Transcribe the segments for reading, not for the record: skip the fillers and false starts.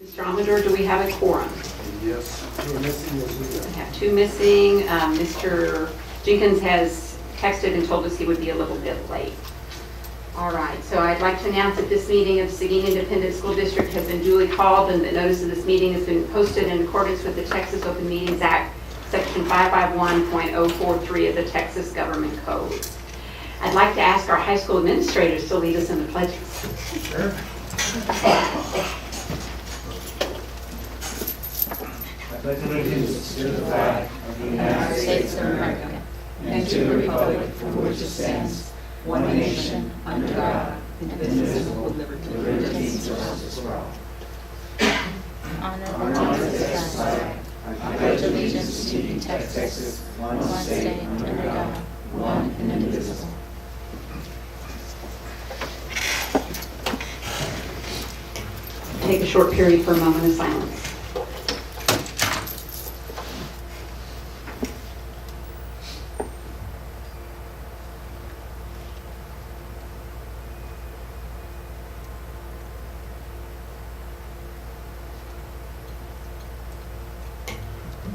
Mr. Amador, do we have a quorum? Yes. Two missing, yes, we We do. have two missing. Mr. Jenkins has texted and told us he would be a little bit late. All right, so I'd like to announce that this meeting of Seguin Independent School District has been duly called and the notice of this meeting has been posted in accordance with the Texas Open Meetings Act, Section 551.043 of the Texas Government Code. I'd like to ask our high school administrators to lead us in the pledges. Sure. I pledge allegiance to the flag of the United States of America and to the republic for which it stands, one nation, under God, indivisible, with liberty and justice for all. Honor to the flag. I pledge allegiance to Texas, one state, under God, one and indivisible. Take a short period for a moment of silence.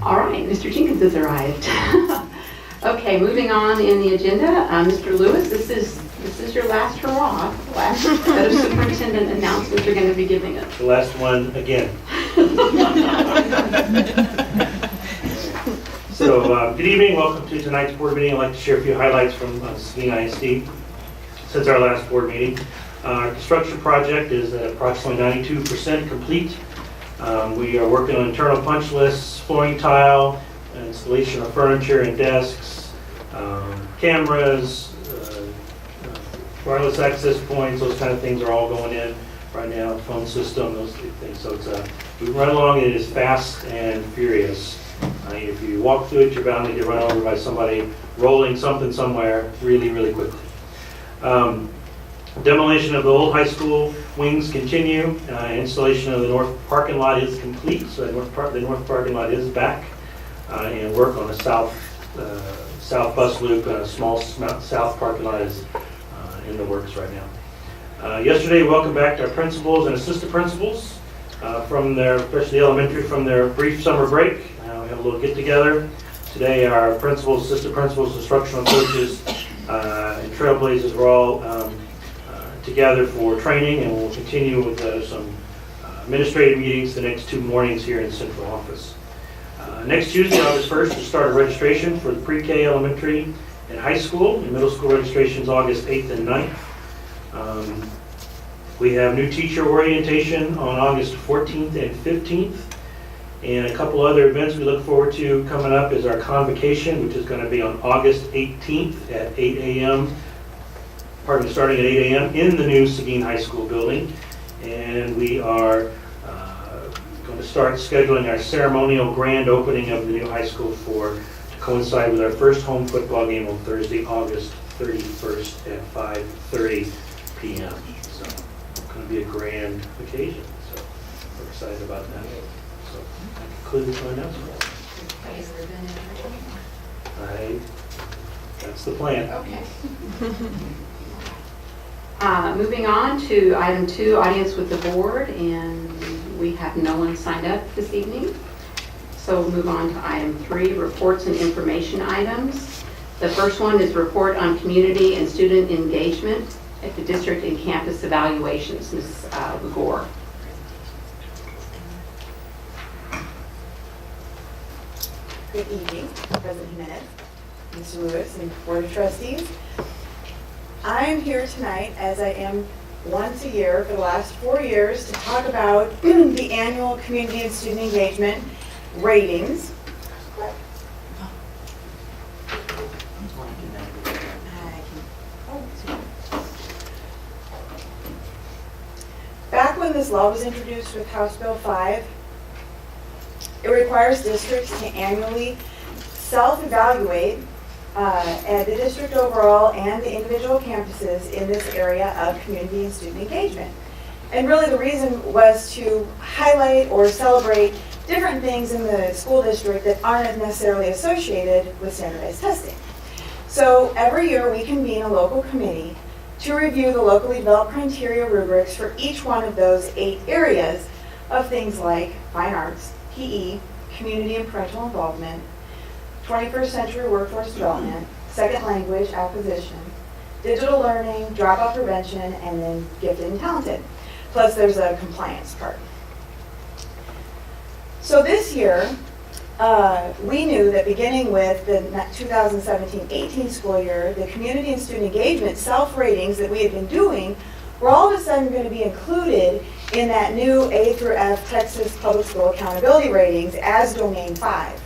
All right, Mr. Jenkins has arrived. Okay, moving on in the agenda, Mr. Lewis, this is your last hurrah, last set of superintendent announcements you're going to be giving us. The last one again. So, good evening. Welcome to tonight's board meeting. I'd like to share a few highlights from Seguin ISD since our last board meeting. Our construction project is at approximately 92% complete. We are working on internal punch lists, flooring tile, installation of furniture and desks, cameras, wireless access points, those kind of things are all going in right now, phone system, those things. So it's we run along, it is fast and furious. If you walk through it, you're bound to get run over by somebody rolling something somewhere really, really quickly. Demolition of the old high school wings continue. Installation of the north parking lot is complete, so the north parking lot is back. And work on the south bus loop and a small south parking lot is in the works right now. Yesterday, welcome back to our principals and assistant principals from their, especially elementary, from their brief summer break. We had a little get together. Today, our principals, assistant principals, instructional coaches, and trailblazers were all together for training, and we'll continue with some administrative meetings the next 2 mornings here in the central office. Next Tuesday, August 1st, we'll start a registration for the pre-K, elementary, and high school. And middle school registration is August 8th and 9th. We have new teacher orientation on August 14th and 15th. And a couple other events we look forward to coming up is our convocation, which is going to be on August 18th at 8 a.m. Pardon me, starting at 8 a.m. in the new Seguin High School building. And we are going to start scheduling our ceremonial grand opening of the new high school to coincide with our first home football game on Thursday, August 31st at 5:30 p.m. So it's going to be a grand occasion. So we're excited about that. So that concludes my announcement. That's the plan. Okay. Moving on to item 2, audience with the board, and we have no one signed up this evening. So we'll move on to item 3, reports and information items. The first one is report on community and student engagement at the district and campus evaluations. Ms. Legore. Good evening, President Jimenez, Mr. Lewis, and Board of Trustees. I am here tonight, as I am once a year for the last 4 years, to talk about the annual community and student engagement ratings. Back when this law was introduced with House Bill 5, it requires districts to annually self-evaluate at the district overall and the individual campuses in this area of community and student engagement. And really the reason was to highlight or celebrate different things in the school district that aren't necessarily associated with standardized testing. So every year we convene a local committee to review the locally developed criteria rubrics for each one of those 8 areas of things like fine arts, PE, community and parental involvement, 21st century workforce development, second language acquisition, digital learning, dropout prevention, and then gifted and talented. Plus there's a compliance part. So this year, we knew that beginning with the 2017-18 school year, the community and student engagement self-ratings that we had been doing were all of a sudden going to be included in that new A through F Texas Public School Accountability Ratings as Domain 5.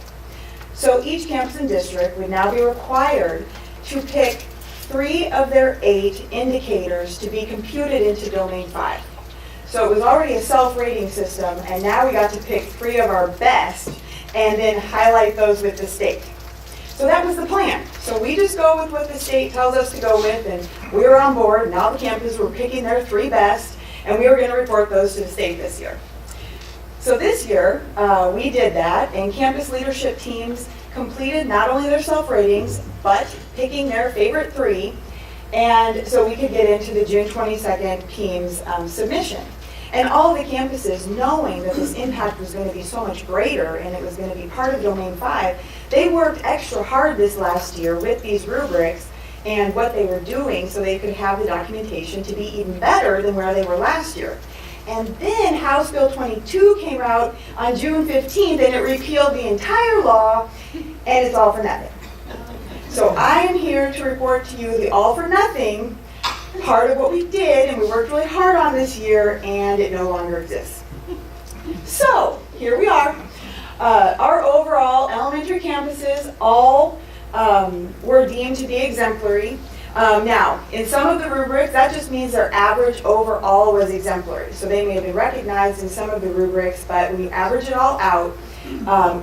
So each campus and district would now be required to pick 3 of their 8 indicators to be computed into Domain 5. So it was already a self-rating system, and now we got to pick 3 of our best and then highlight those with the state. So that was the plan. So we just go with what the state tells us to go with, and we were on board. Now the campuses were picking their 3 best, and we were going to report those to the state this year. So this year, we did that, and campus leadership teams completed not only their self-ratings, but picking their favorite 3, and so we could get into the June 22nd PEAMS submission. And all of the campuses, knowing that this impact was going to be so much greater and it was going to be part of Domain 5, they worked extra hard this last year with these rubrics and what they were doing so they could have the documentation to be even better than where they were last year. And then House Bill 22 came out on June 15th and it repealed the entire law, and it's all for nothing. So I am here to report to you the all for nothing part of what we did and we worked really hard on this year, and it no longer exists. So here we are. Our overall elementary campuses all were deemed to be exemplary. Now, in some of the rubrics, that just means their average overall was exemplary. So they may have been recognized in some of the rubrics, but when you average it all out,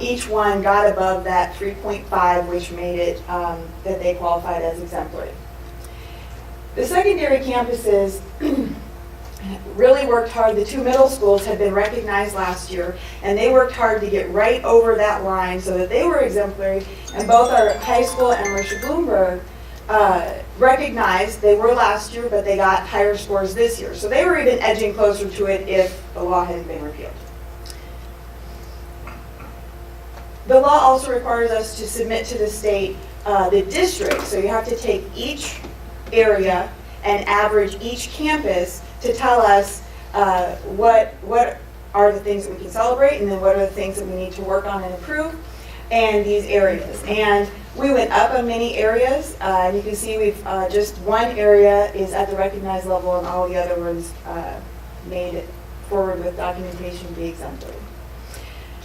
each one got above that 3.5, which made it that they qualified as exemplary. The secondary campuses really worked hard. The 2 middle schools had been recognized last year, and they worked hard to get right over that line so that they were exemplary. And both our high school and Marisha Bloomberg recognized they were last year, but they got higher scores this year. So they were even edging closer to it if the law hadn't been repealed. The law also requires us to submit to the state the district. So you have to take each area and average each campus to tell us what are the things that we can celebrate, and then what are the things that we need to work on and improve, and these areas. And we went up on many areas, and you can see we've just one area is at the recognized level, and all the other ones made it forward with documentation to be exemplary.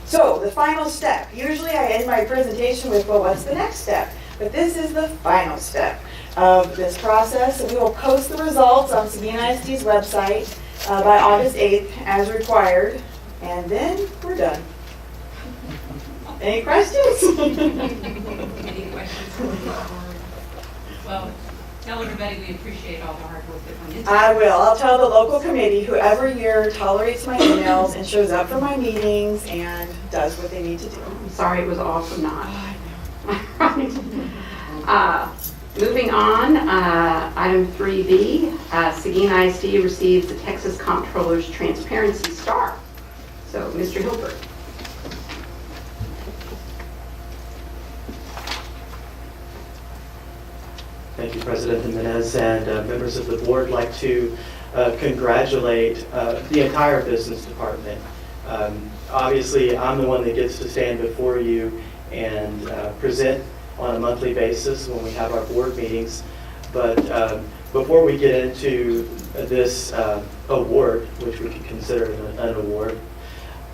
So the final step. Usually I end my presentation with, well, what's the next step? But this is the final step of this process. So we will post the results on Seguin ISD's website by August 8th as required, and then we're done. Any questions? Any questions? Well, tell everybody we appreciate all the hard work that went into it. I will. I'll tell the local committee who every year tolerates my emails and shows up for my meetings and does what they need to do. I'm sorry it was all for naught. Oh, Moving on, item 3B, Seguin ISD receives the Texas Comptroller's Transparency Star. So, Mr. Hilbert. Thank you, President Jimenez, and members of the board. I'd like to congratulate the entire business department. Obviously, I'm the one that gets to stand before you and present on a monthly basis when we have our board meetings. But before we get into this award, which we could consider an award,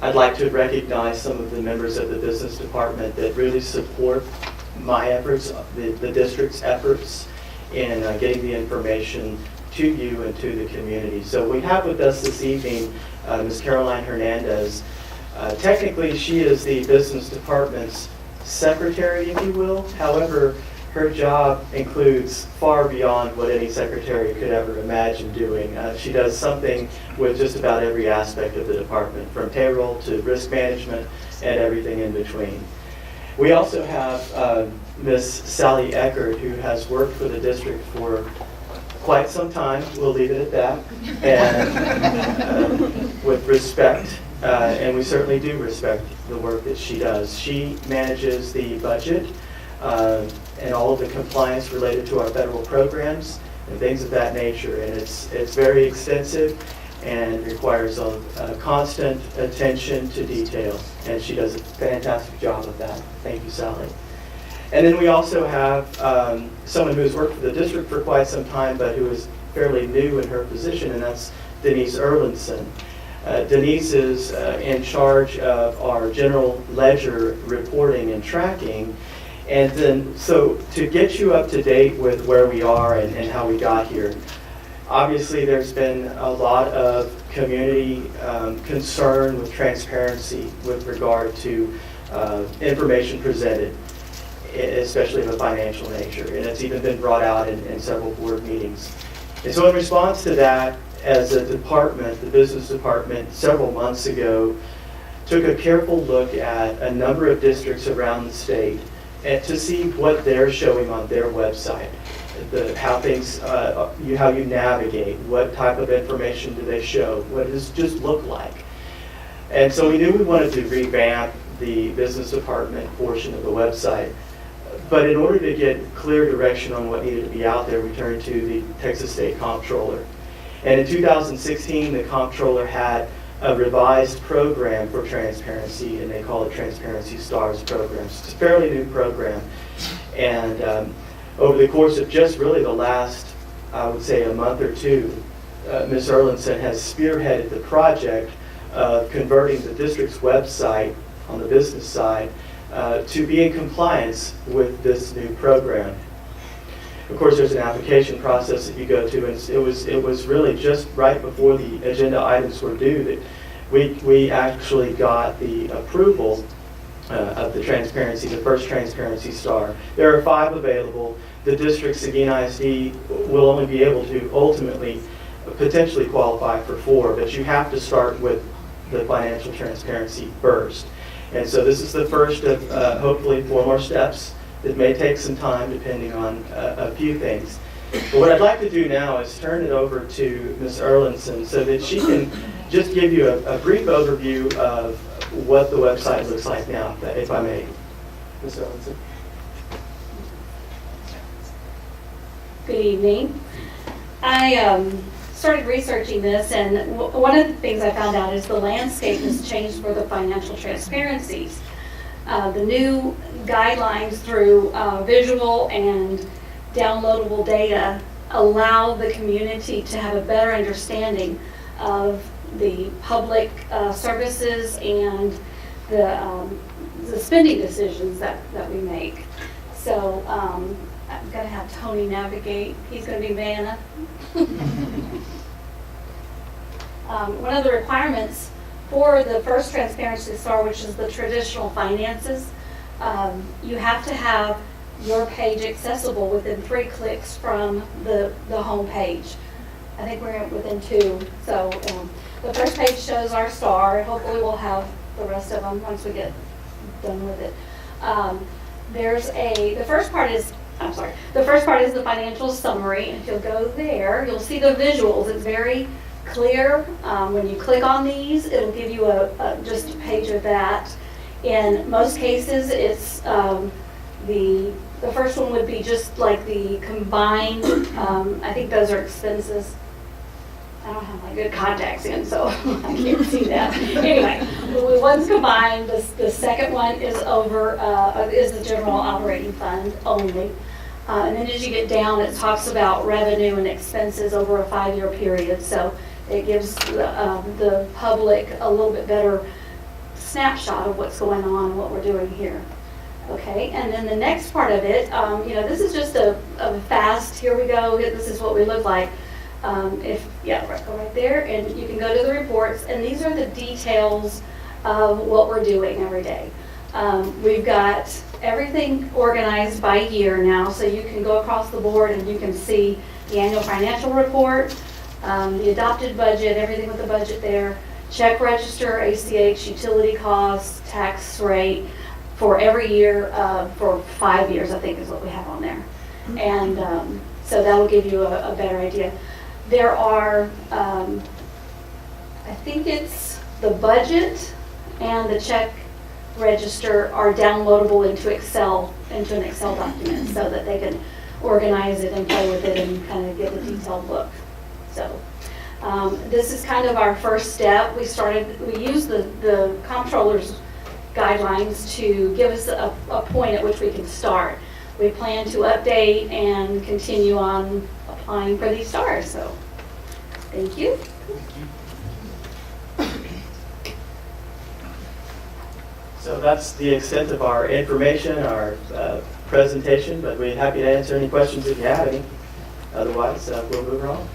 I'd like to recognize some of the members of the business department that really support my efforts, the district's efforts in getting the information to you and to the community. So we have with us this evening Ms. Caroline Hernandez. Technically, she is the business department's secretary, if you will. However, her job includes far beyond what any secretary could ever imagine doing. She does something with just about every aspect of the department, from payroll to risk management and everything in between. We also have Ms. Sally Eckert, who has worked for the district for quite some time. We'll leave it at that. And with respect, and we certainly do respect the work that she does. She manages the budget and all of the compliance related to our federal programs and things of that nature, and it's very extensive and requires a constant attention to detail, and she does a fantastic job of that. Thank you, Sally. And then we also have someone who's worked for the district for quite some time, but who is fairly new in her position, and that's Denise Erlinson. Denise is in charge of our general ledger reporting and tracking. And then, so to get you up to date with where we are and how we got here, obviously there's been a lot of community concern with transparency with regard to information presented, especially of a financial nature. And it's even been brought out in several board meetings. And so in response to that, as a department, the business department, several months ago, took a careful look at a number of districts around the state and to see what they're showing on their website, how things, how you navigate, what type of information do they show, what does it just look like. And so we knew we wanted to revamp the business department portion of the website. But in order to get clear direction on what needed to be out there, we turned to the Texas State Comptroller. And in 2016, the Comptroller had a revised program for transparency, and they call it Transparency Stars program. It's a fairly new program. And over the course of just really the last, I would say, a month or two, Ms. Erlinson has spearheaded the project of converting the district's website on the business side to be in compliance with this new program. Of course, there's an application process that you go to, and it was really just right before the agenda items were due that we actually got the approval of the transparency, the first Transparency Star. There are 5 available. The district, Seguin ISD, will only be able to ultimately potentially qualify for 4, but you have to start with the financial transparency first. And so this is the first of hopefully 4 more steps. It may take some time depending on a few things. But what I'd like to do now is turn it over to Ms. Erlinson so that she can just give you a brief overview of what the website looks like now, if I may. Ms. Erlinson. Good evening. I started researching this, and one of the things I found out is the landscape has changed for the financial transparencies. The new guidelines through visual and downloadable data allow the community to have a better understanding of the public services and the spending decisions that we make. So I'm going to have Tony navigate. He's going to be Vanna. One of the requirements for the first Transparency Star, which is the traditional finances, you have to have your page accessible within 3 clicks from the home page. I think we're within 2. So the first page shows our star. Hopefully we'll have the rest of them once we get done with it. The first part is the financial summary. If you'll go there, you'll see the visuals. It's very clear. When you click on these, it'll give you just a page of that. In most cases, it's the first one would be just like the combined, I think those are expenses. I don't have my good contacts in, so I can't see that. Anyway, one's combined. The second one is is the general operating fund only. And then as you get down, it talks about revenue and expenses over a 5-year period. So it gives the public a little bit better snapshot of what's going on and what we're doing here. Okay, and then the next part of it, this is just a fast, here we go, this is what we look like. Go right there, and you can go to the reports, and these are the details of what we're doing every day. We've got everything organized by year now, so you can go across the board and you can see the annual financial report, the adopted budget, everything with the budget there, check register, ACH, utility costs, tax rate for every year for 5 years, I think is what we have on there. And so that will give you a better idea. There are, I think it's the budget and the check register are downloadable into an Excel document, so that they can organize it and play with it and kind of get a detailed look. So this is kind of our first step. We used the comptroller's guidelines to give us a point at which we can start. We plan to update and continue on applying for these stars, so thank you. So that's the extent of our information, our presentation, but we're happy to answer any questions if you have any. Otherwise, we'll move on.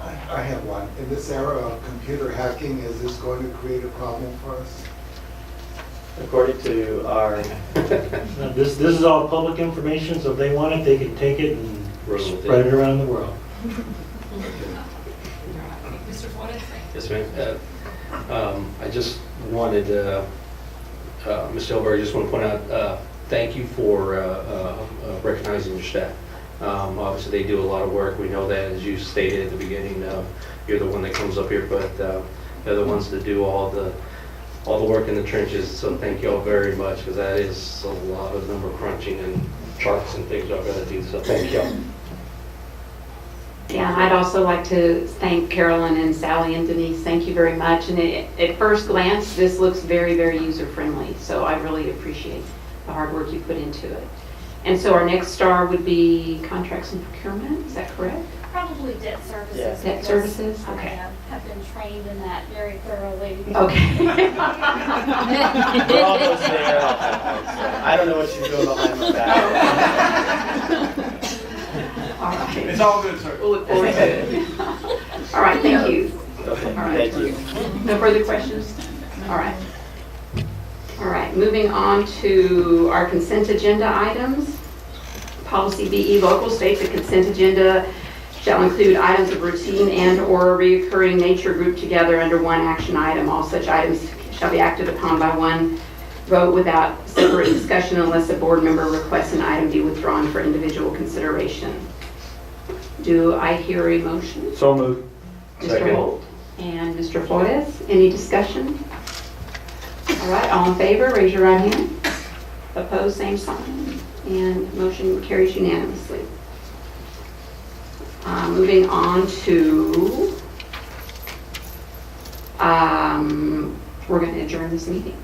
I have one. In this era of computer hacking, is this going to create a problem for us? According to our, This is all public information, so if they want it, they can take it and spread it around the world. Mr. Flores? Yes, ma'am. I just wanted, Ms. Elberg, I just want to point out, thank you for recognizing your staff. Obviously, they do a lot of work. We know that, as you stated at the beginning. You're the one that comes up here, but they're the ones that do all the work in the trenches. So thank you all very much, because that is a lot of number crunching and charts and things I've got to do. So thank you all. Yeah, I'd also like to thank Carolyn and Sally and Denise. Thank you very much. And at first glance, this looks very, very user-friendly. So I really appreciate the hard work you put into it. And so our next star would be contracts and procurement. Is that correct? Probably debt services. Yeah. Debt because services? I Okay. have been trained in that very thoroughly. Okay. we're almost there. I don't know what she's doing behind my back. All right. It's all good, sir. We'll look forward to it. All right, thank you. Okay, All right. thank you. No further questions? All right. All right, moving on to our consent agenda items. Policy BE local states the consent agenda shall include items of routine and/or reoccurring nature grouped together under one action item. All such items shall be acted upon by one vote without separate discussion unless a board member requests an item be withdrawn for individual consideration. Do I hear a motion? So moved. Mr. Holt and Mr. Flores, any discussion? All right, all in favor, raise your right hand. Opposed, same sign. And motion carries unanimously. Moving on to, we're going to adjourn this meeting.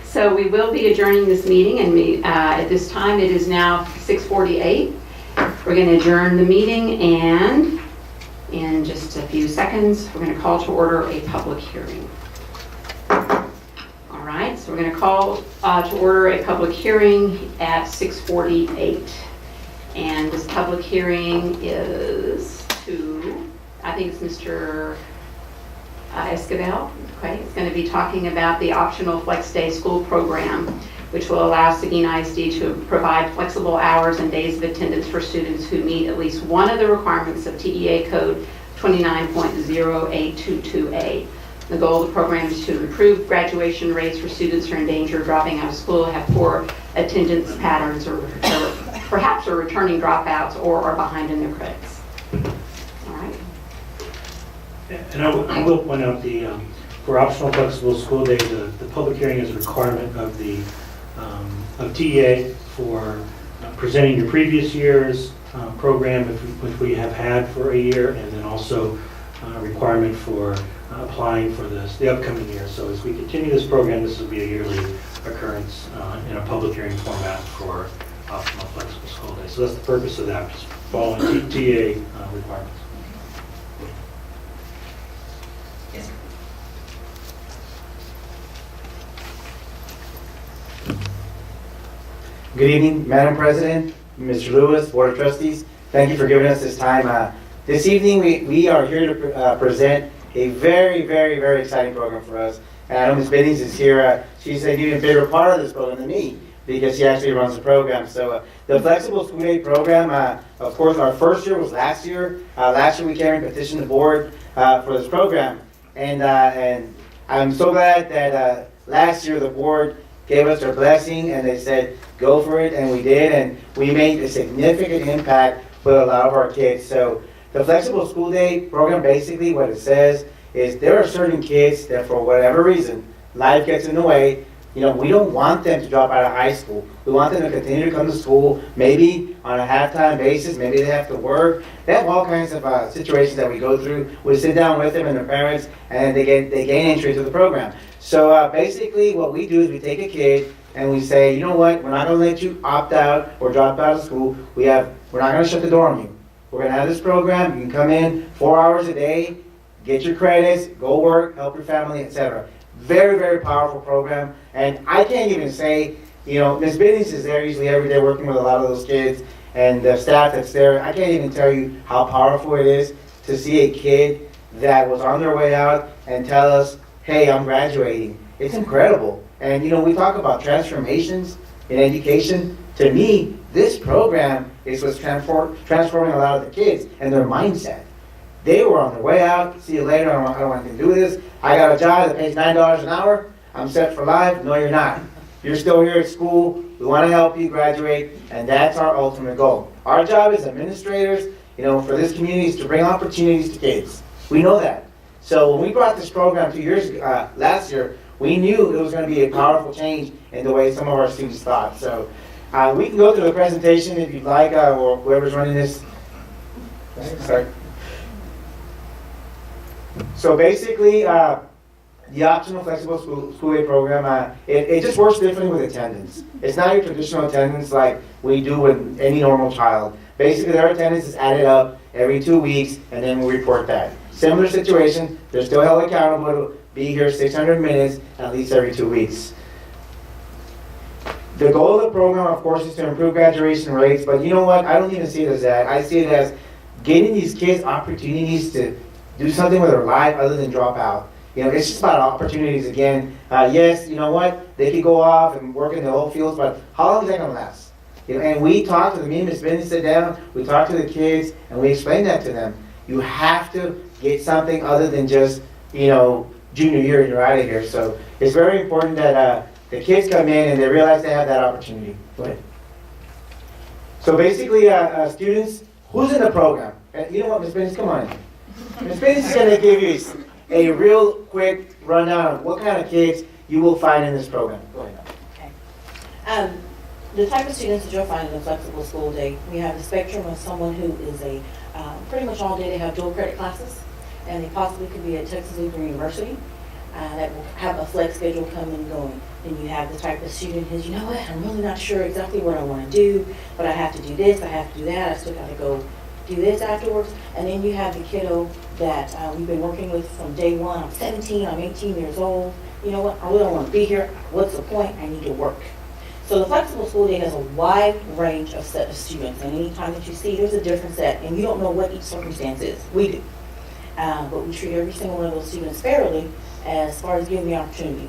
So we will be adjourning this meeting, and at this time it is now 6:48. We're going to adjourn the meeting, and in just a few seconds, we're going to call to order a public hearing. All right, so we're going to call to order a public hearing at 6:48. And this public hearing is to, I think it's Mr. Esquivel. Okay, it's going to be talking about the optional Flex Day School program, which will allow Seguin ISD to provide flexible hours and days of attendance for students who meet at least one of the requirements of TEA Code 29.0822A. The goal of the program is to improve graduation rates for students who are in danger of dropping out of school, have poor attendance patterns, or perhaps are returning dropouts or are behind in their credits. All right. And I will point out for optional flexible school day, the public hearing is a requirement of the of TEA for presenting your previous year's program, which we have had for a year, and then also a requirement for applying for the upcoming year. So as we continue this program, this will be a yearly occurrence in a public hearing format for optional flexible school day. So that's the purpose of that, just following TEA requirements. Yes, sir. Good evening, Madam President, Mr. Lewis, Board of Trustees. Thank you for giving us this time. This evening, we are here to present a very, very, very exciting program for us. And I know Ms. Biddings is here. She's an even bigger part of this program than me because she actually runs the program. So the Flexible School Day program, of course, our first year was last year. Last year we came and petitioned the board for this program. And I'm so glad that last year the board gave us their blessing and they said, go for it, and we did, and we made a significant impact with a lot of our kids. So the Flexible School Day program, basically what it says is there are certain kids that for whatever reason, life gets in the way. You know, we don't want them to drop out of high school. We want them to continue to come to school, maybe on a half-time basis, maybe they have to work. They have all kinds of situations that we go through. We sit down with them and their parents, and they gain entry to the program. So basically what we do is we take a kid and we say, you know what, we're not gonna let you opt out or drop out of school. We're not gonna shut the door on you. We're gonna have this program, you can come in 4 hours a day, get your credits, go work, help your family, etc. Very, very powerful program. And I can't even say, you know, Ms. Bidens is there usually every day working with a lot of those kids and the staff that's there. I can't even tell you how powerful it is to see a kid that was on their way out and tell us, hey, I'm graduating. It's incredible. And, you know, we talk about transformations in education. To me, this program is what's transforming a lot of the kids and their mindset. They were on their way out. See you later. I don't want anything to do with this. I got a job that pays $9 an hour. I'm set for life. No, you're not. You're still here at school. We want to help you graduate, and that's our ultimate goal. Our job as administrators, you know, for this community is to bring opportunities to kids. We know that. So when we brought this program 2 years last year, we knew it was going to be a powerful change in the way some of our students thought. So we can go through the presentation if you'd like, or whoever's running this. Sorry. So basically, the optional flexible school day program, it just works differently with attendance. It's not your traditional attendance like we do with any normal child. Basically, their attendance is added up every 2 weeks, and then we report that. Similar situation, they're still held accountable to be here 600 minutes at least every 2 weeks. The goal of the program, of course, is to improve graduation rates, but you know what? I don't even see it as that. I see it as getting these kids opportunities to do something with their life other than drop out. You know, it's just about opportunities again. Yes, you know what? They could go off and work in the oil fields, but how long is that going to last? You know, and we talk to them, me and Ms. Benny sit down, we talk to the kids, and we explain that to them. You have to get something other than just, you know, junior year and you're out of here. So it's very important that the kids come in and they realize they have that opportunity. Go ahead. So basically, students, who's in the program? You know what, Ms. Benny, come on in. Ms. Benny is going to give you a real quick rundown of what kind of kids you will find in this program. Go ahead. The type of students that you'll find in a flexible school day, we have the spectrum of someone who is pretty much all day they have dual credit classes, and they possibly could be at Texas Lutheran University that will have a flex schedule coming and going. Then you have the type of student who's, you know what, I'm really not sure exactly what I want to do, but I have to do this, I have to do that, I still got to go do this afterwards. And then you have the kiddo that we've been working with from day one. I'm 17, I'm 18 years old. You know what, I really don't want to be here. What's the point? I need to work. So the flexible school day has a wide range of set of students, and anytime that you see there's a different set, and you don't know what each circumstance is. We do. But we treat every single one of those students fairly as far as giving the opportunity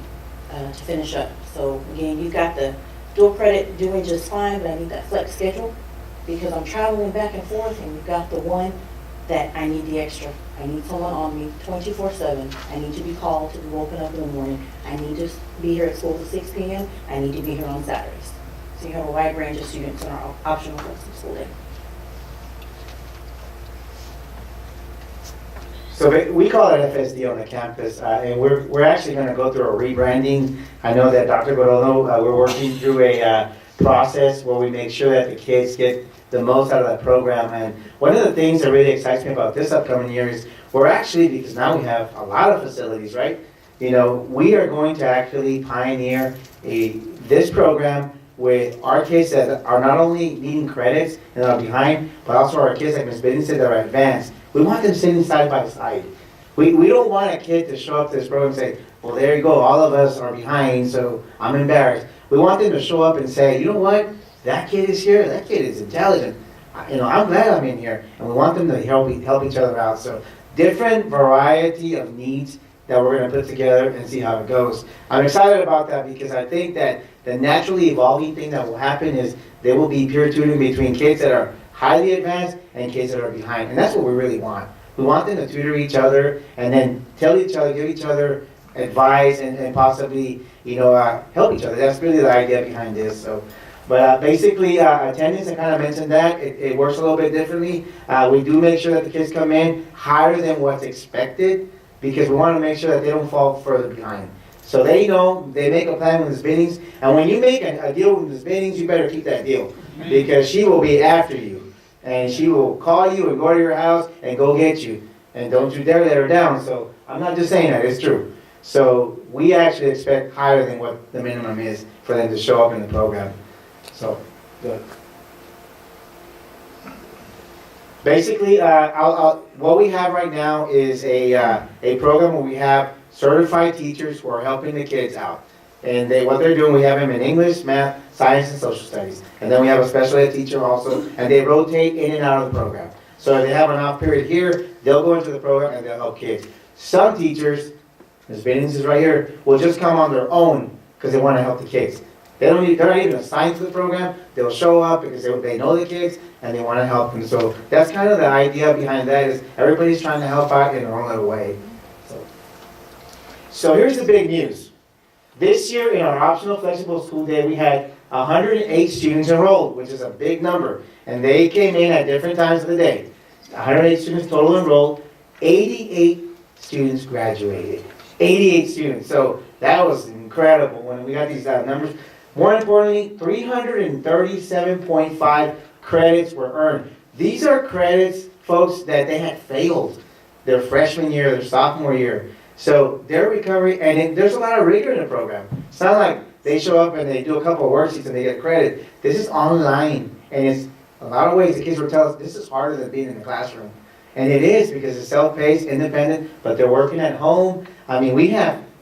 to finish up. So again, you've got the dual credit doing just fine, but I need that flex schedule because I'm traveling back and forth, and you've got the one that I need the extra. I need someone on me 24/7. I need to be called to be woken up in the morning. I need to be here at school at 6 p.m. I need to be here on Saturdays. So you have a wide range of students in our optional flexible school day. So we call it FSD on the campus, and we're actually going to go through a rebranding. I know that Dr. Gorono, we're working through a process where we make sure that the kids get the most out of that program. And one of the things that really excites me about this upcoming year is we're actually, because now we have a lot of facilities, right? You know, we are going to actually pioneer this program with our kids that are not only needing credits and are behind, but also our kids, like Ms. Bidden said, that are advanced. We want them sitting side by side. We don't want a kid to show up to this program and say, well, there you go, all of us are behind, so I'm embarrassed. We want them to show up and say, you know what? That kid is here, that kid is intelligent. You know, I'm glad I'm in here. And we want them to help each other out. So different variety of needs that we're going to put together and see how it goes. I'm excited about that because I think that the naturally evolving thing that will happen is there will be peer tutoring between kids that are highly advanced and kids that are behind. And that's what we really want. We want them to tutor each other and then tell each other, give each other advice and possibly, you know, help each other. That's really the idea behind this. So. But basically, attendance, I kind of mentioned that. It works a little bit differently. We do make sure that the kids come in higher than what's expected. because we want to make sure that they don't fall further behind. So they know, they make a plan with Ms. Binnings, and when you make a deal with Ms. Binnings, you better keep that deal, because she will be after you, and she will call you and go to your house and go get you, and don't you dare let her down. So I'm not just saying that, it's true. So we actually expect higher than what the minimum is for them to show up in the program. So, good. Basically, what we have right now is a program where we have certified teachers who are helping the kids out. And what they're doing, we have them in English, math, science, and social studies. And then we have a special ed teacher also, and they rotate in and out of the program. So if they have an off period here, they'll go into the program and they'll help kids. Some teachers, Ms. Binnings is right here, will just come on their own because they want to help the kids. They're not even assigned to the program. They'll show up because they know the kids and they want to help them. So that's kind of the idea behind that, is everybody's trying to help out in their own little way. So here's the big news. This year in our optional flexible school day, we had 108 students enrolled, which is a big number. And they came in at different times of the day. 108 students total enrolled. 88 students graduated. 88 students. So that was incredible when we got these numbers. More importantly, 337.5 credits were earned. These are credits, folks, that they had failed their freshman year, their sophomore year. So their recovery, and there's a lot of rigor in the program. It's not like they show up and they do a couple of worksheets and they get credit. This is online, and it's a lot of ways the kids will tell us this is harder than being in the classroom. And it is, because it's self-paced, independent, but they're working at home. I mean,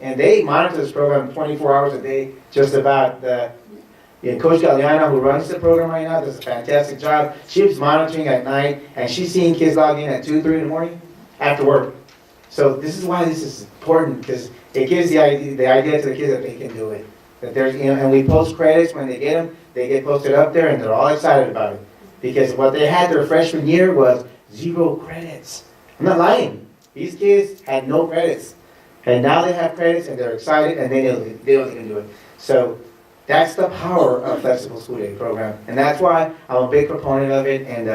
and they monitor this program 24 hours a day, just about. Coach Galeano, who runs the program right now, does a fantastic job. She's monitoring at night, and she's seeing kids log in at 2, 3 in the morning after work. So this is why this is important, because it gives the idea to the kids that they can do it. That there's, and we post credits when they get them. They get posted up there, and they're all excited about it, because what they had their freshman year was 0 credits. I'm not lying. These kids had no credits, and now they have credits, and they're excited, and they know they can do it. So that's the power of flexible school day program, and that's why I'm a big proponent of it. And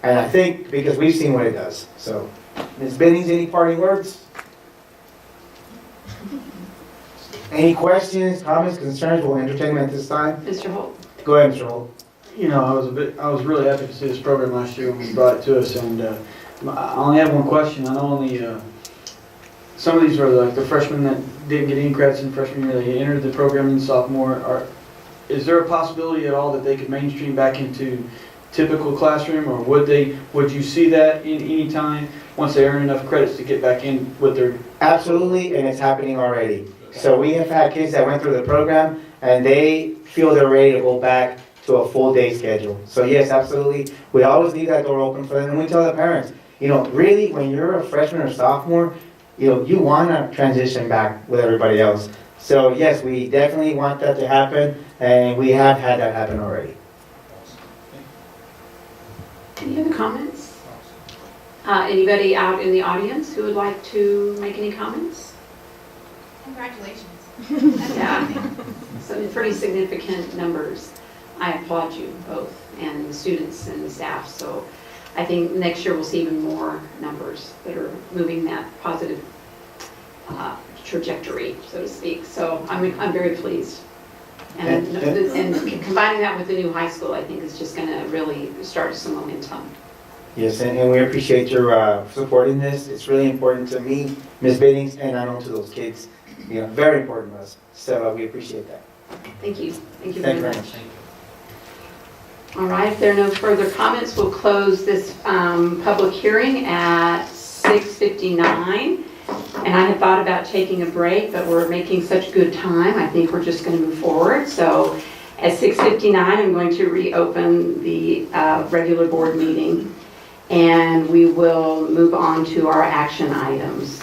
I think because we've seen what it does. So, Ms. Binnings, any parting words? Any questions, comments, concerns? We'll entertain them at this time. Mr. Holt? Go ahead, Mr. Holt. You know, I was really happy to see this program last year when we brought it to us, and I only have one question. I know only some of these were like the freshmen that didn't get any credits in freshman year. They entered the program in sophomore. Is there a possibility at all that they could mainstream back into typical classroom, or would you see that in any time once they earn enough credits to get back in with their? Absolutely, and it's happening already. So we have had kids that went through the program, and they feel they're ready to go back to a full day schedule. So yes, absolutely. We always leave that door open for them, and we tell the parents, really, when you're a freshman or sophomore, you want to transition back with everybody else. So yes, we definitely want that to happen, and we have had that happen already. Any other comments? Anybody out in the audience who would like to make any comments? Congratulations. Yeah, some pretty significant numbers. I applaud you both, and the students and the staff. So I think next year we'll see even more numbers that are moving that positive trajectory, so to speak. So I'm very pleased. And combining that with the new high school, I think is just going to really start some momentum. Yes, and we appreciate your supporting this. It's really important to me, Ms. Binnings, and I know to those kids. Very important to us. So we appreciate that. Thank you. Thank you very much. All right, if there are no further comments, we'll close this public hearing at 6:59. And I had thought about taking a break, but we're making such good time. I think we're just going to move forward. So at 6:59, I'm going to reopen the regular board meeting, and we will move on to our action items.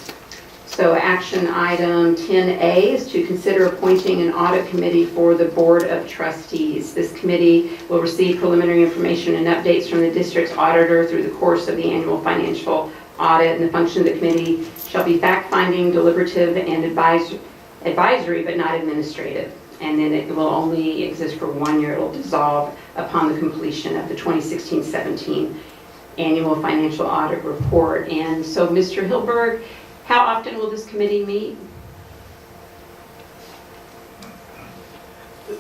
So action item 10A is to consider appointing an audit committee for the Board of Trustees. This committee will receive preliminary information and updates from the district's auditor through the course of the annual financial audit, and the function of the committee shall be fact-finding, deliberative, and advisory, but not administrative. And then it will only exist for 1 year. It will dissolve upon the completion of the 2016-17 annual financial audit report. And so Mr. Hilberg How often will this committee meet?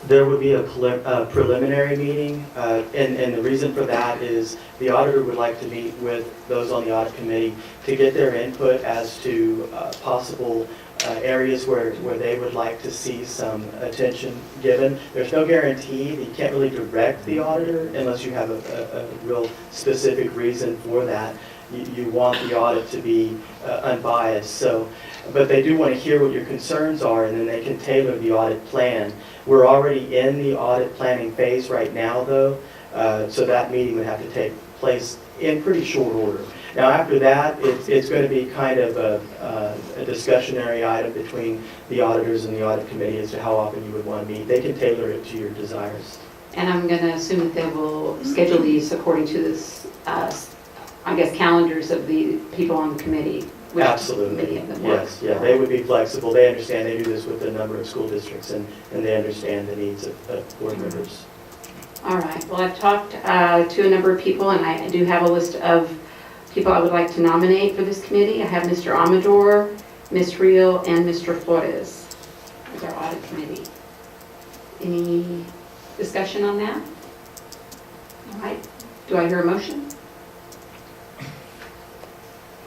There would be a preliminary meeting, and the reason for that is the auditor would like to meet with those on the audit committee to get their input as to possible areas where they would like to see some attention given. There's no guarantee that you can't really direct the auditor unless you have a real specific reason for that. You want the audit to be unbiased. So, but they do want to hear what your concerns are, and then they can tailor the audit plan. We're already in the audit planning phase right now, though, so that meeting would have to take place in pretty short order. Now, after that, it's going to be kind of a discussionary item between the auditors and the audit committee as to how often you would want to meet. They can tailor it to your desires. And I'm going to assume that they will schedule these according to this, I guess, calendars of the people on the committee. which Absolutely. Many of them work. Yes, yeah, they would be flexible. They understand, they do this with a number of school districts, and they understand the needs of board members. All right, well, I've talked to a number of people, and I do have a list of people I would like to nominate for this committee. I have Mr. Amador, Ms. Reel, and Mr. Flores as our audit committee. Any discussion on that? All right, do I hear a motion?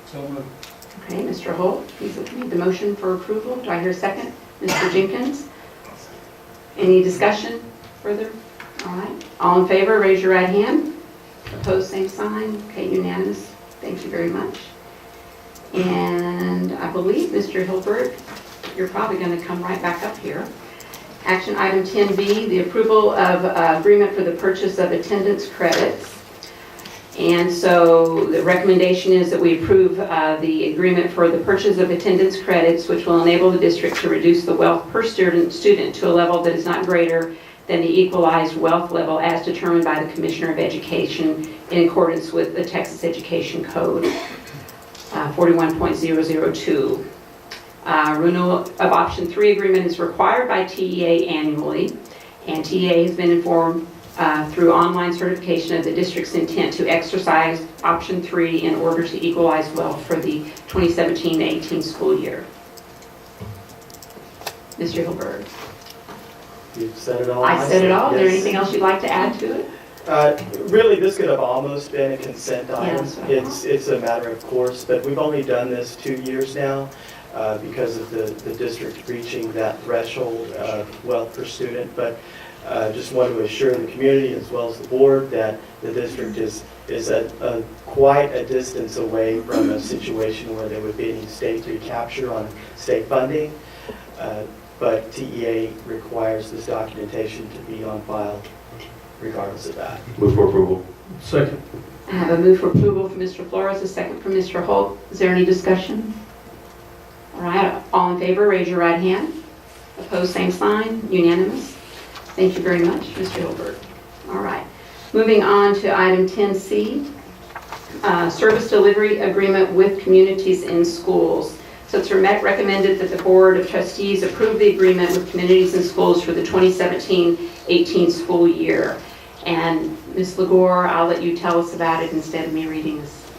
So moved. Okay, Mr. Holt, he's made the motion for approval. Do I hear a second? Mr. Jenkins? Any discussion further? All right, all in favor, raise your right hand. Opposed, same sign. Okay, unanimous. Thank you very much. And I believe, Mr. Hilbert, you're probably going to come right back up here. Action item 10B, the approval of agreement for the purchase of attendance credits. And so the recommendation is that we approve the agreement for the purchase of attendance credits, which will enable the district to reduce the wealth per student to a level that is not greater than the equalized wealth level as determined by the Commissioner of Education in accordance with the Texas Education Code 41.002. Renewal of Option 3 agreement is required by TEA annually, and TEA has been informed through online certification of the district's intent to exercise Option 3 in order to equalize wealth for the 2017-18 school year. Mr. Hilbert. You've said it all. I said it all. Is there Yes. anything else you'd like to add to it? Really, this could have almost been a consent item. that's what I It's a matter of course, but we've only done this 2 years now because of the district reaching that threshold of wealth per student. But just want to assure the community as well as the board that the district is quite a distance away from a situation where there would be any state recapture on state funding. But TEA requires this documentation to be on file regardless of that. Move for approval. Second. I have a move for approval from Mr. Flores, a second from Mr. Holt. Is there any discussion? All right, all in favor, raise your right hand. Opposed, same sign. Unanimous. Thank you very much, Mr. Hilbert. All right, moving on to item 10C, service delivery agreement with communities in schools. So it's recommended that the Board of Trustees approve the agreement with communities in schools for the 2017-18 school year. And Ms. Legore, I'll let you tell us about it instead of me reading this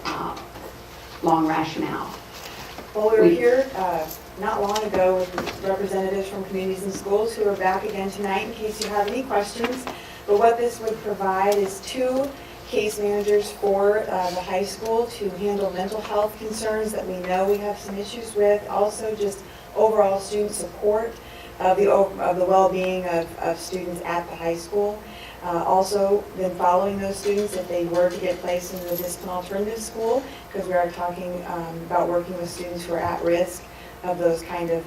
long rationale. Well, we were here not long ago with representatives from communities and schools who are back again tonight in case you have any questions. But what this would provide is 2 case managers for the high school to handle mental health concerns that we know we have some issues with. Also just overall student support of the well-being of students at the high school. Also then following those students if they were to get placed in the discipline alternative school, because we are talking about working with students who are at risk of those kind of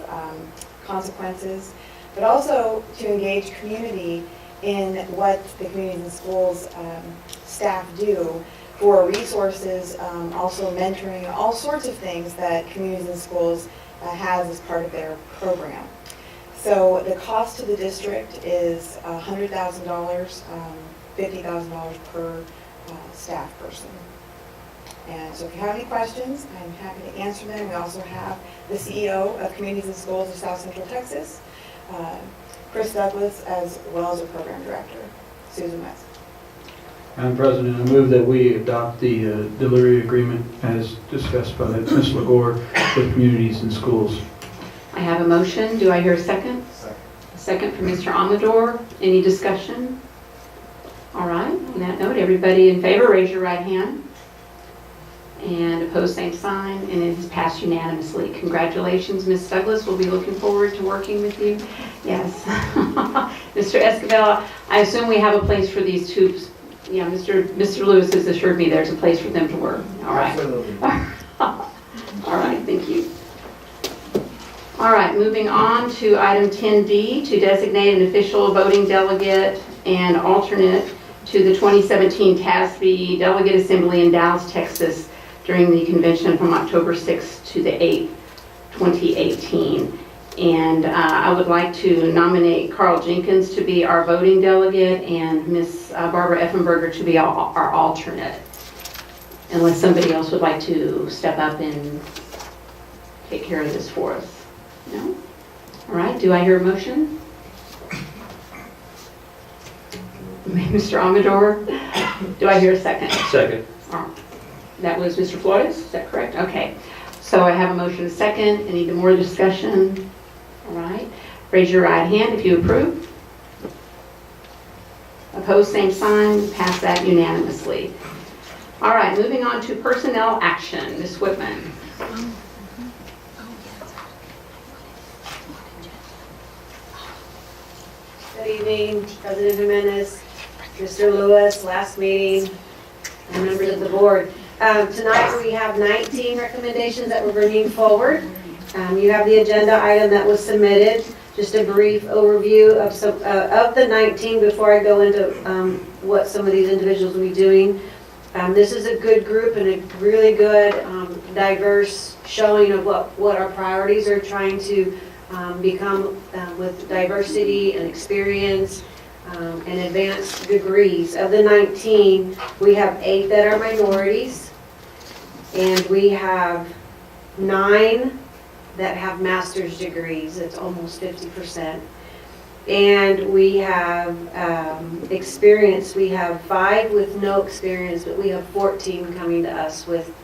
consequences. But also to engage community in what the communities and schools staff do for resources, also mentoring, all sorts of things that communities and schools has as part of their program. So the cost to the district is $100,000, $50,000 per staff person. And so if you have any questions, I'm happy to answer them. We also have the CEO of Communities and Schools of South Central Texas, Chris Douglas, as well as a program director, Susan West. Madam President, I move that we adopt the delivery agreement as discussed by Ms. Legore with communities and schools. I have a motion. Do I hear a second? Second. A second from Mr. Amador. Any discussion? All right, on that note, everybody in favor, raise your right hand. And opposed, same sign, and it has passed unanimously. Congratulations, Ms. Douglas. We'll be looking forward to working with you. Yes. Mr. Escobar, I assume we have a place for these two. Yeah, Mr. Lewis has assured me there's a place for them to work. All right. Absolutely. All right, thank you. All right, moving on to item 10D, to designate an official voting delegate and alternate to the 2017 TASB Delegate Assembly in Dallas, Texas during the convention from October 6th to the 8th, 2018. And I would like to nominate Carl Jenkins to be our voting delegate and Miss Barbara Effenberger to be our alternate. Unless somebody else would like to step up and take care of this for us. No? All right, do I hear a motion? Mr. Amador, do I hear a second? Second. That was Mr. Flores, is that correct? Okay. So I have a motion and a second. Any more discussion? All right. Raise your right hand if you approve. Opposed, same sign. Pass that unanimously. All right, moving on to personnel action. Ms. Whitman. Good evening, President Jimenez, Mr. Lewis, last meeting, and members of the board. Tonight we have 19 recommendations that we're bringing forward. You have the agenda item that was submitted. Just a brief overview of the 19 before I go into what some of these individuals will be doing. This is a good group and a really good diverse showing of what our priorities are trying to become with diversity and experience and advanced degrees. Of the 19, we have 8 that are minorities, and we have 9 that have master's degrees. It's almost 50%. And we have experience. We have 5 with no experience, but we have 14 coming to us with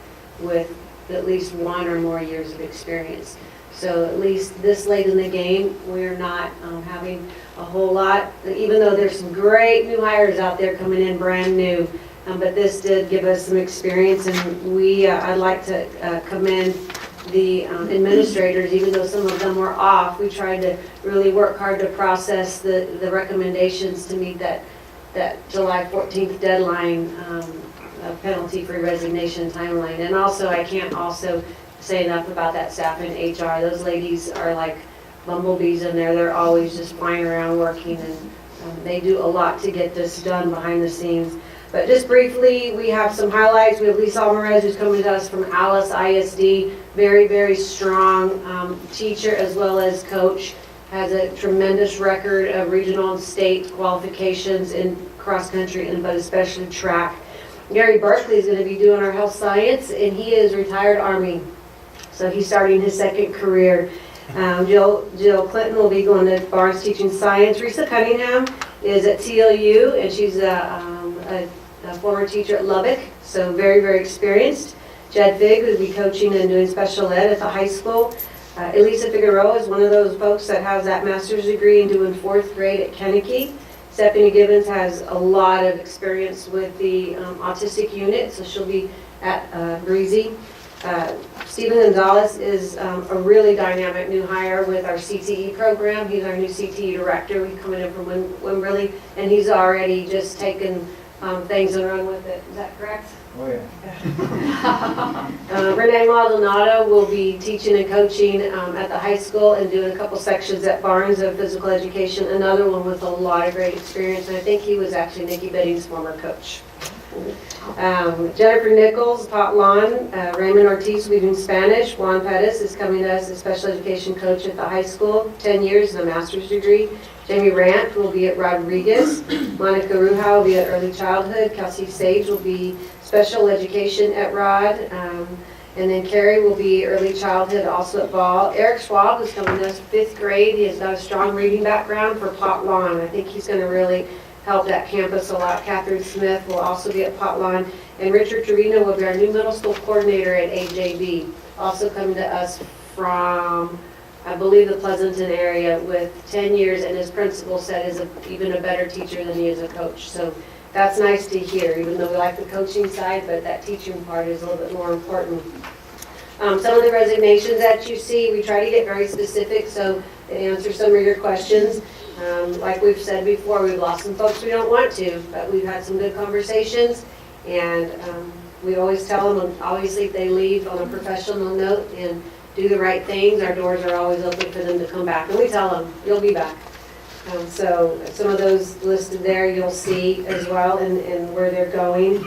at least 1 or more years of experience. So at least this late in the game, we're not having a whole lot, even though there's some great new hires out there coming in brand new. But this did give us some experience, and I'd like to commend the administrators, even though some of them were off. We tried to really work hard to process the recommendations to meet that July 14th deadline, penalty-free resignation timeline. And also, I can't also say enough about that staff in HR. Those ladies are like bumblebees in there. They're always just flying around working, and they do a lot to get this done behind the scenes. But just briefly, we have some highlights. We have Lisa Alvarez, who's coming to us from Alice ISD. Very, very strong teacher as well as coach. Has a tremendous record of regional and state qualifications in cross country, but especially track. Gary Berkeley is going to be doing our health science, and he is retired Army. So he's starting his second career. Jill Clinton will be going to Barnes teaching science. Risa Cunningham is at TLU, and she's a former teacher at Lubbock, so very, very experienced. Jed Figg will be coaching and doing special ed at the high school. Elisa Figueroa is one of those folks that has that master's degree and doing 4th grade at Kennedy. Stephanie Gibbons has a lot of experience with the autistic unit, so she'll be at Breezy. Stephen Gonzalez is a really dynamic new hire with our CTE program. He's our new CTE director. He's coming in from Wimberley, and he's already just taken things and run with it. Is that correct? Oh, yeah. Renee Maldonado will be teaching and coaching at the high school and doing a couple sections at Barnes of physical education. Another one with a lot of great experience, and I think he was actually Nikki Betting's former coach. Jennifer Nichols, Pot Lawn. Raymond Ortiz will be doing Spanish. Juan Pettis is coming to us as special education coach at the high school, 10 years and a master's degree. Jamie Rant will be at Rodriguez. Monica Ruja will be at early childhood. Kelsey Sage will be special education at Rod. And then Carrie will be early childhood also at Ball. Eric Schwab is coming to us 5th grade. He has got a strong reading background for Pot Lawn. I think he's going to really helped at campus a lot. Catherine Smith will also be at Potlawn, and Richard Trevino will be our new middle school coordinator at AJB, also coming to us from, I believe, the Pleasanton area with 10 years, and his principal said is even a better teacher than he is a coach. So that's nice to hear, even though we like the coaching side, but that teaching part is a little bit more important. Some of the resignations that you see, we try to get very specific so it answers some of your questions. Like we've said before, we've lost some folks we don't want to, but we've had some good conversations, and we always tell them, obviously, if they leave on a professional note and do the right things, our doors are always open for them to come back, and we tell them, you'll be back. So some of those listed there you'll see as well, and where they're going.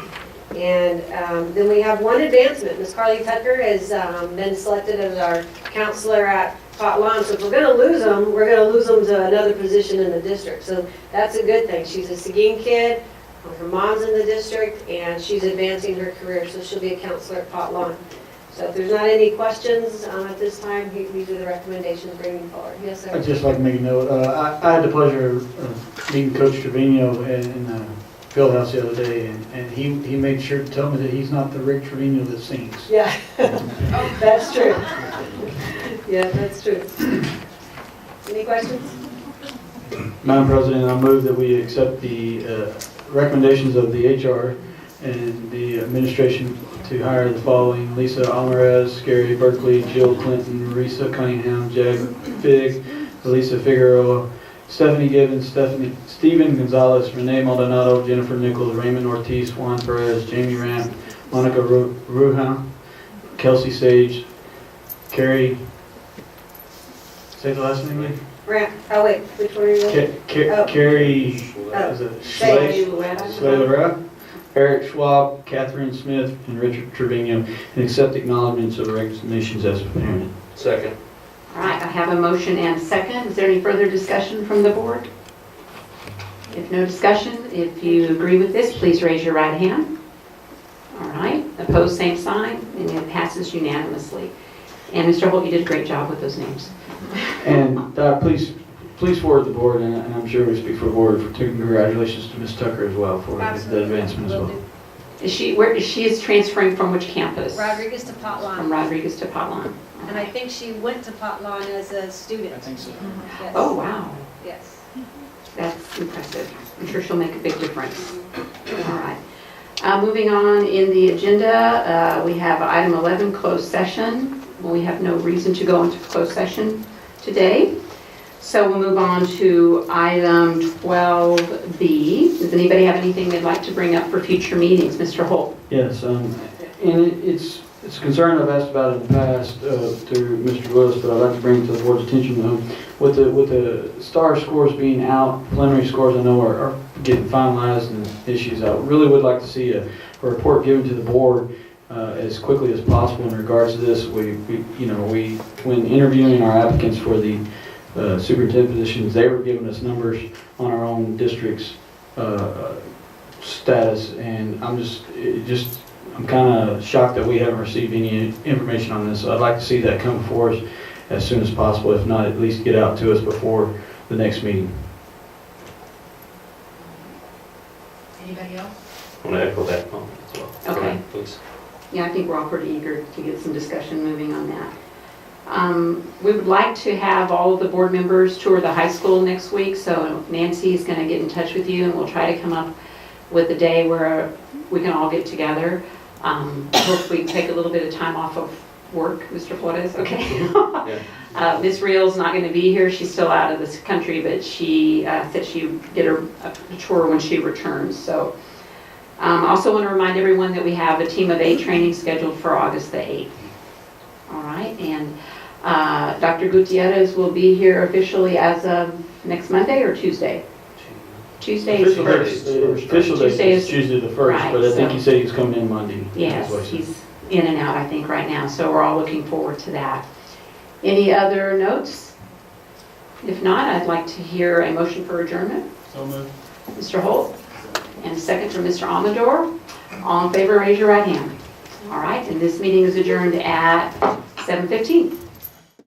And then we have one advancement. Ms. Carly Tucker has been selected as our counselor at Potlawn. So if we're going to lose them, we're going to lose them to another position in the district. So that's a good thing. She's a Seguin kid. Her mom's in the district, and she's advancing her career. So she'll be a counselor at Potlawn. So if there's not any questions at this time, these are the recommendations bringing forward. Yes, sir. I'd just like to make a note. I had the pleasure of meeting Coach Trevino in the field house the other day, and he made sure to tell me that he's not the Rick Trevino that sings. Yeah, that's true. Yeah, that's true. Any questions? Madam President, I move that we accept the recommendations of the HR and the administration to hire the following: Lisa Alvarez, Gary Berkeley, Jill Clinton, Marisa Cunningham, Jag Fig, Elisa Figueroa, Stephanie Gibbons, Stephen Gonzalez, Renee Maldonado, Jennifer Nichols, Raymond Ortiz, Juan Perez, Jamie Ramp, Monica Ruja, Kelsey Sage, Carrie, say the last name again? Ramp. Oh, wait, which one are you doing? Carrie, is it Schleyer, Eric Schwab, Catherine Smith, and Richard Trevino, and accept acknowledgements of resignations as presented. Second. All right, I have a motion and a second. Is there any further discussion from the board? If no discussion, if you agree with this, please raise your right hand. All right, opposed, same sign, and it passes unanimously. And Mr. Holt, you did a great job with those names. And please forward the board, and I'm sure we speak for the board, congratulations to Ms. Tucker as well for the advancement as well. She is transferring from which campus? Rodriguez to From Potlawn. Rodriguez to Potlawn. And I think she went to Potlawn as a student. I think so. Yes. Oh, wow. Yes. That's impressive. I'm sure she'll make a big difference. All right. Moving on in the agenda, we have item 11, closed session. We have no reason to go into closed session today. So we'll move on to item 12B. Does anybody have anything they'd like to bring up for future meetings? Mr. Holt? Yes, and it's a concern I've asked about in the past through Mr. Lewis, but I'd like to bring it to the board's attention. With the STAR scores being out, preliminary scores I know are getting finalized and issues out. Really would like to see a report given to the board as quickly as possible in regards to this. We when interviewing our applicants for the superintendent positions, they were giving us numbers on our own district's status, and I'm kind of shocked that we haven't received any information on this. So I'd like to see that come before us as soon as possible. If not, at least get out to us before the next meeting. Anybody else? I want to echo that comment as well. Okay. Go ahead, please. Yeah, I think we're all pretty eager to get some discussion moving on that. We would like to have all of the board members tour the high school next week, so Nancy is going to get in touch with you, and we'll try to come up with a day where we can all get together. Hopefully take a little bit of time off of work, Mr. Flores, okay? Yeah. Ms. Real's not going to be here. She's still out of this country, but she said she would get a tour when she returns. So I also want to remind everyone that we have a team of 8 training scheduled for August the 8th. All right, and Dr. Gutierrez will be here officially as of next Monday or Tuesday? Tuesday is first. Official date is Tuesday the 1st, Right, but I think so- he said he was coming in Monday. Yes, That's what he said. he's in and out, I think, right now, so we're all looking forward to that. Any other notes? If not, I'd like to hear a motion for adjournment. So moved. Mr. Holt, and a second from Mr. Amador. All in favor, raise your right hand. All right, and this meeting is adjourned at 7:15.